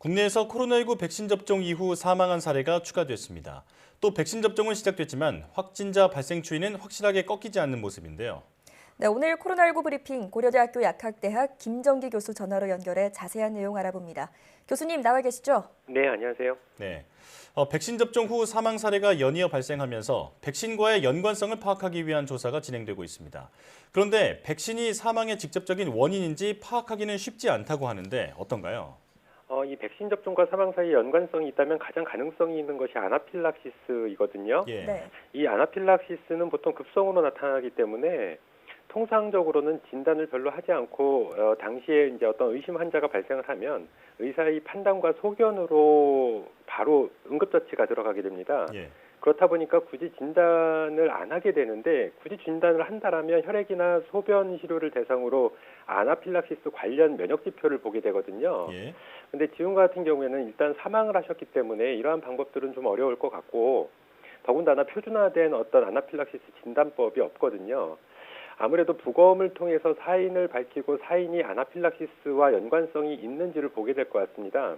국내에서 코로나19 백신 접종 이후 사망한 사례가 추가됐습니다. 또 백신 접종은 시작됐지만 확진자 발생 추이는 확실하게 꺾이지 않는 모습인데요. 네, 오늘 코로나19 브리핑 고려대학교 약학대학 김정기 교수 전화로 연결해 자세한 내용 알아봅니다. 교수님 나와 계시죠? 네, 안녕하세요. 네. 백신 접종 후 사망 사례가 연이어 발생하면서 백신과의 연관성을 파악하기 위한 조사가 진행되고 있습니다. 그런데 백신이 사망의 직접적인 원인인지 파악하기는 쉽지 않다고 하는데 어떤가요? 이 백신 접종과 사망 사이에 연관성이 있다면 가장 가능성이 있는 것이 아나필락시스이거든요. 예. 네. 이 아나필락시스는 보통 급성으로 나타나기 때문에 통상적으로는 진단을 별로 하지 않고 당시에 이제 어떤 의심 환자가 발생을 하면 의사의 판단과 소견으로 바로 응급처치가 들어가게 됩니다. 예. 그렇다 보니까 굳이 진단을 안 하게 되는데 굳이 진단을 한다라면 혈액이나 소변 시료를 대상으로 아나필락시스 관련 면역 지표를 보게 되거든요. 예. 근데 지금 같은 경우에는 일단 사망을 하셨기 때문에 이러한 방법들은 좀 어려울 것 같고 더군다나 표준화된 어떤 아나필락시스 진단법이 없거든요. 아무래도 부검을 통해서 사인을 밝히고 사인이 아나필락시스와 연관성이 있는지를 보게 될 것 같습니다.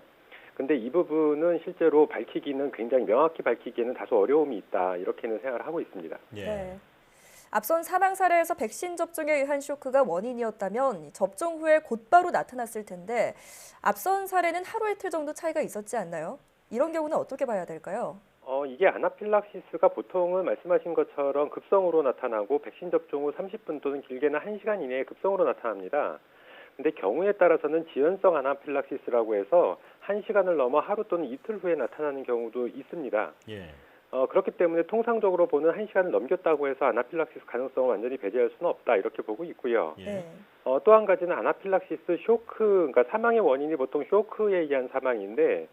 근데 이 부분은 실제로 밝히기는 굉장히 명확히 밝히기에는 다소 어려움이 있다 이렇게는 생각을 하고 있습니다. 예. 네. 앞선 사망 사례에서 백신 접종에 의한 쇼크가 원인이었다면 접종 후에 곧바로 나타났을 텐데 앞선 사례는 하루 이틀 정도 차이가 있었지 않나요? 이런 경우는 어떻게 봐야 될까요? 이게 아나필락시스가 보통은 말씀하신 것처럼 급성으로 나타나고 백신 접종 후 30분 또는 길게는 1시간 이내에 급성으로 나타납니다. 근데 경우에 따라서는 지연성 아나필락시스라고 해서 1시간을 넘어 하루 또는 이틀 후에 나타나는 경우도 있습니다. 예. 그렇기 때문에 통상적으로 보는 1시간을 넘겼다고 해서 아나필락시스 가능성을 완전히 배제할 수는 없다 이렇게 보고 있고요. 예. 네. 또 한 가지는 아나필락시스 쇼크, 그러니까 사망의 원인이 보통 쇼크에 의한 사망인데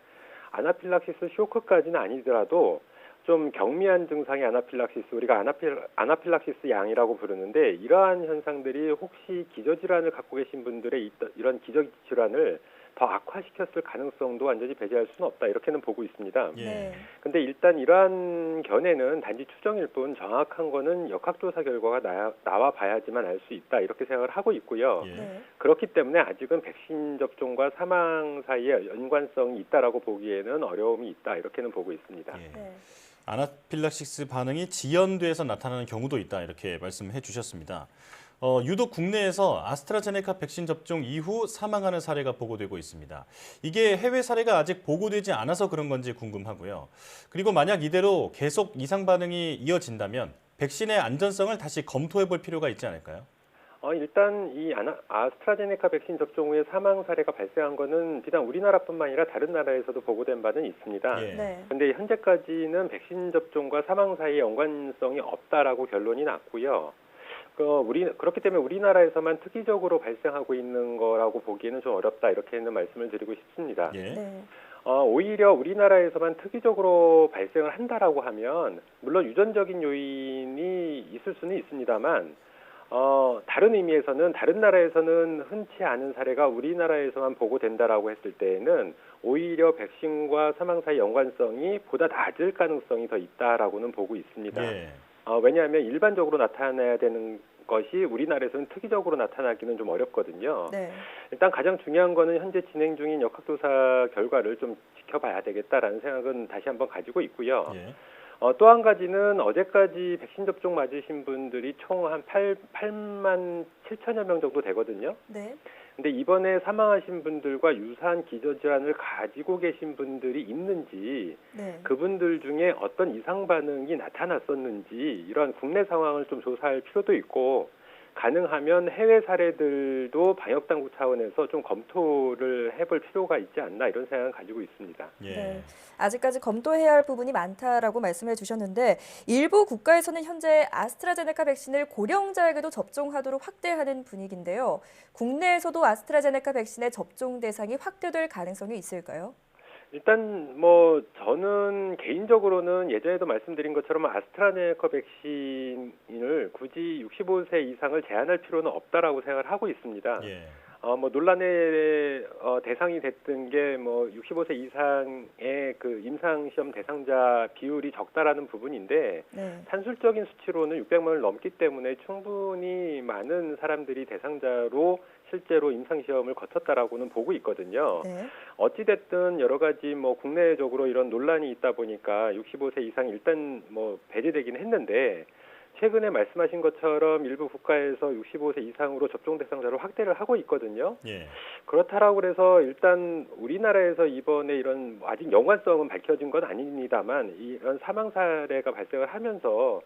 아나필락시스 쇼크까지는 아니더라도 좀 경미한 증상의 아나필락시스, 우리가 아나필락시스 양이라고 부르는데 이러한 현상들이 혹시 기저질환을 갖고 계신 분들의 이런 기저질환을 더 악화시켰을 가능성도 완전히 배제할 수는 없다 이렇게는 보고 있습니다. 예. 네. 근데 일단 이러한 견해는 단지 추정일 뿐 정확한 거는 역학조사 결과가 나와 봐야지만 알 수 있다 이렇게 생각을 하고 있고요. 예. 네. 그렇기 때문에 아직은 백신 접종과 사망 사이에 연관성이 있다라고 보기에는 어려움이 있다 이렇게는 보고 있습니다. 예. 네. 아나필락시스 반응이 지연돼서 나타나는 경우도 있다 이렇게 말씀해 주셨습니다. 유독 국내에서 아스트라제네카 백신 접종 이후 사망하는 사례가 보고되고 있습니다. 이게 해외 사례가 아직 보고되지 않아서 그런 건지 궁금하고요. 그리고 만약 이대로 계속 이상 반응이 이어진다면 백신의 안전성을 다시 검토해 볼 필요가 있지 않을까요? 일단 이 아스트라제네카 백신 접종 후에 사망 사례가 발생한 거는 비단 우리나라뿐만 아니라 다른 나라에서도 보고된 바는 있습니다. 예. 네. 근데 현재까지는 백신 접종과 사망 사이에 연관성이 없다라고 결론이 났고요. 그렇기 때문에 우리나라에서만 특이적으로 발생하고 있는 거라고 보기에는 좀 어렵다 이렇게는 말씀을 드리고 싶습니다. 예. 네. 오히려 우리나라에서만 특이적으로 발생을 한다라고 하면 물론 유전적인 요인이 있을 수는 있습니다만 다른 의미에서는 다른 나라에서는 흔치 않은 사례가 우리나라에서만 보고된다라고 했을 때에는 오히려 백신과 사망 사이 연관성이 보다 낮을 가능성이 더 있다라고는 보고 있습니다. 예. 왜냐하면 일반적으로 나타나야 되는 것이 우리나라에서는 특이적으로 나타나기는 좀 어렵거든요. 네. 일단 가장 중요한 거는 현재 진행 중인 역학조사 결과를 좀 지켜봐야 되겠다라는 생각은 다시 한번 가지고 있고요. 예. 또 한 가지는 어제까지 백신 접종 맞으신 분들이 총 한 8만 7천여 명 정도 되거든요. 네. 근데 이번에 사망하신 분들과 유사한 기저질환을 가지고 계신 분들이 있는지 네. 그분들 중에 어떤 이상 반응이 나타났었는지 이러한 국내 상황을 좀 조사할 필요도 있고 가능하면 해외 사례들도 방역당국 차원에서 좀 검토를 해볼 필요가 있지 않나 이런 생각을 가지고 있습니다. 예. 네. 아직까지 검토해야 할 부분이 많다라고 말씀해 주셨는데 일부 국가에서는 현재 아스트라제네카 백신을 고령자에게도 접종하도록 확대하는 분위기인데요. 국내에서도 아스트라제네카 백신의 접종 대상이 확대될 가능성이 있을까요? 일단 저는 개인적으로는 예전에도 말씀드린 것처럼 아스트라제네카 백신을 굳이 65세 이상을 제한할 필요는 없다라고 생각을 하고 있습니다. 예. 논란의 대상이 됐던 게 65세 이상의 그 임상 시험 대상자 비율이 적다라는 부분인데 네. 산술적인 수치로는 600만을 넘기 때문에 충분히 많은 사람들이 대상자로 실제로 임상시험을 거쳤다라고는 보고 있거든요. 네. 어찌됐든 여러 가지 뭐 국내적으로 이런 논란이 있다 보니까 65세 이상 일단 뭐 배제되긴 했는데 최근에 말씀하신 것처럼 일부 국가에서 65세 이상으로 접종 대상자를 확대를 하고 있거든요. 예. 그렇다라고 해서 일단 우리나라에서 이번에 이런 아직 연관성은 밝혀진 건 아닙니다만 이런 사망 사례가 발생을 하면서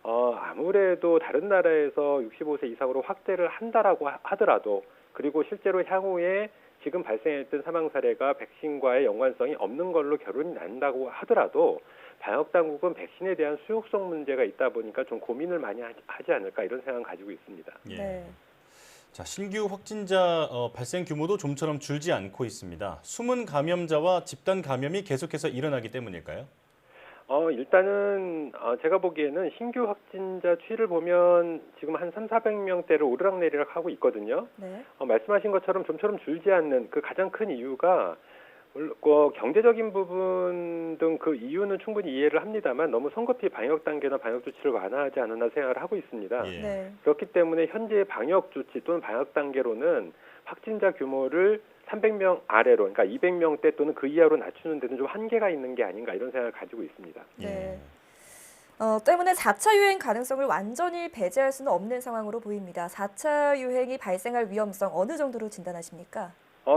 아무래도 다른 나라에서 65세 이상으로 확대를 한다라고 하더라도 그리고 실제로 향후에 지금 발생했던 사망 사례가 백신과의 연관성이 없는 걸로 결론이 난다고 하더라도 방역 당국은 백신에 대한 수용성 문제가 있다 보니까 좀 고민을 많이 하지 않을까 이런 생각을 가지고 있습니다. 예. 네. 자, 신규 확진자 발생 규모도 좀처럼 줄지 않고 있습니다. 숨은 감염자와 집단 감염이 계속해서 일어나기 때문일까요? 일단은 제가 보기에는 신규 확진자 추이를 보면 지금 한 300~400명대를 오르락내리락 하고 있거든요. 네. 말씀하신 것처럼 좀처럼 줄지 않는 그 가장 큰 이유가 경제적인 부분 등 그 이유는 충분히 이해를 합니다만 너무 성급히 방역 단계나 방역 조치를 완화하지 않았나 생각을 하고 있습니다. 예. 네. 그렇기 때문에 현재 방역 조치 또는 방역 단계로는 확진자 규모를 300명 아래로, 그러니까 200명대 또는 그 이하로 낮추는 데는 좀 한계가 있는 게 아닌가 이런 생각을 가지고 있습니다. 네. 때문에 4차 유행 가능성을 완전히 배제할 수는 없는 상황으로 보입니다. 4차 유행이 발생할 위험성 어느 정도로 진단하십니까?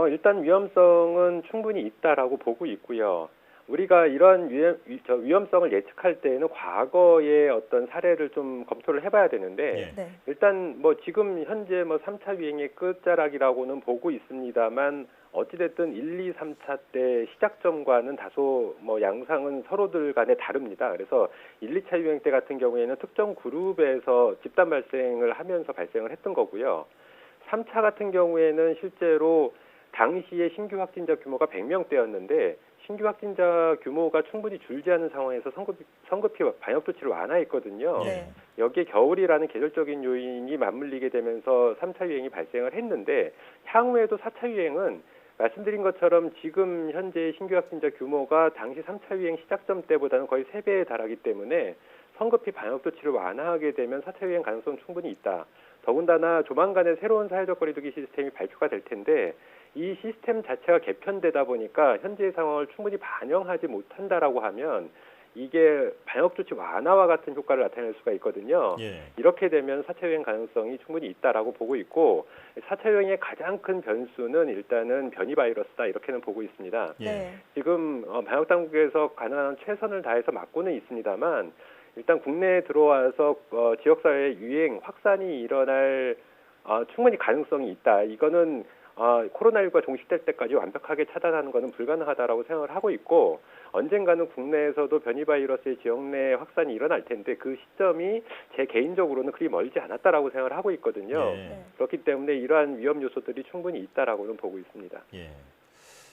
일단 위험성은 충분히 있다라고 보고 있고요. 우리가 이러한 위험성을 예측할 때에는 과거의 어떤 사례를 좀 검토를 해봐야 되는데 예. 네. 일단 뭐 지금 현재 뭐 3차 유행의 끝자락이라고는 보고 있습니다만 어찌됐든 1, 2, 3차 때 시작점과는 다소 뭐 양상은 서로들 간에 다릅니다. 그래서 1, 2차 유행 때 같은 경우에는 특정 그룹에서 집단 발생을 하면서 발생을 했던 거고요. 3차 같은 경우에는 실제로 당시에 신규 확진자 규모가 100명대였는데 신규 확진자 규모가 충분히 줄지 않은 상황에서 성급히 방역 조치를 완화했거든요. 네. 여기에 겨울이라는 계절적인 요인이 맞물리게 되면서 3차 유행이 발생을 했는데 향후에도 4차 유행은 말씀드린 것처럼 지금 현재 신규 확진자 규모가 당시 3차 유행 시작점 때보다는 거의 3배에 달하기 때문에 성급히 방역 조치를 완화하게 되면 4차 유행 가능성은 충분히 있다. 더군다나 조만간에 새로운 사회적 거리두기 시스템이 발표가 될 텐데 이 시스템 자체가 개편되다 보니까 현재의 상황을 충분히 반영하지 못한다라고 하면 이게 방역 조치 완화와 같은 효과를 나타낼 수가 있거든요. 예. 이렇게 되면 4차 유행 가능성이 충분히 있다라고 보고 있고 4차 유행의 가장 큰 변수는 일단은 변이 바이러스다 이렇게는 보고 있습니다. 예. 네. 지금 방역 당국에서 가능한 최선을 다해서 막고는 있습니다만 일단 국내에 들어와서 지역사회 유행 확산이 일어날 충분히 가능성이 있다. 이거는 코로나19가 종식될 때까지 완벽하게 차단하는 것은 불가능하다라고 생각을 하고 있고 언젠가는 국내에서도 변이 바이러스의 지역 내 확산이 일어날 텐데 그 시점이 제 개인적으로는 그리 멀지 않았다라고 생각을 하고 있거든요. 예. 그렇기 때문에 이러한 위험 요소들이 충분히 있다라고는 보고 있습니다. 예.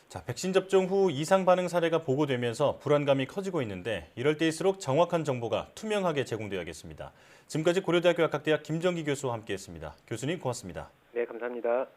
자, 백신 접종 후 이상 반응 사례가 보고되면서 불안감이 커지고 있는데 이럴 때일수록 정확한 정보가 투명하게 제공돼야겠습니다. 지금까지 고려대학교 약학대학 김정기 교수와 함께했습니다. 교수님 고맙습니다. 네, 감사합니다.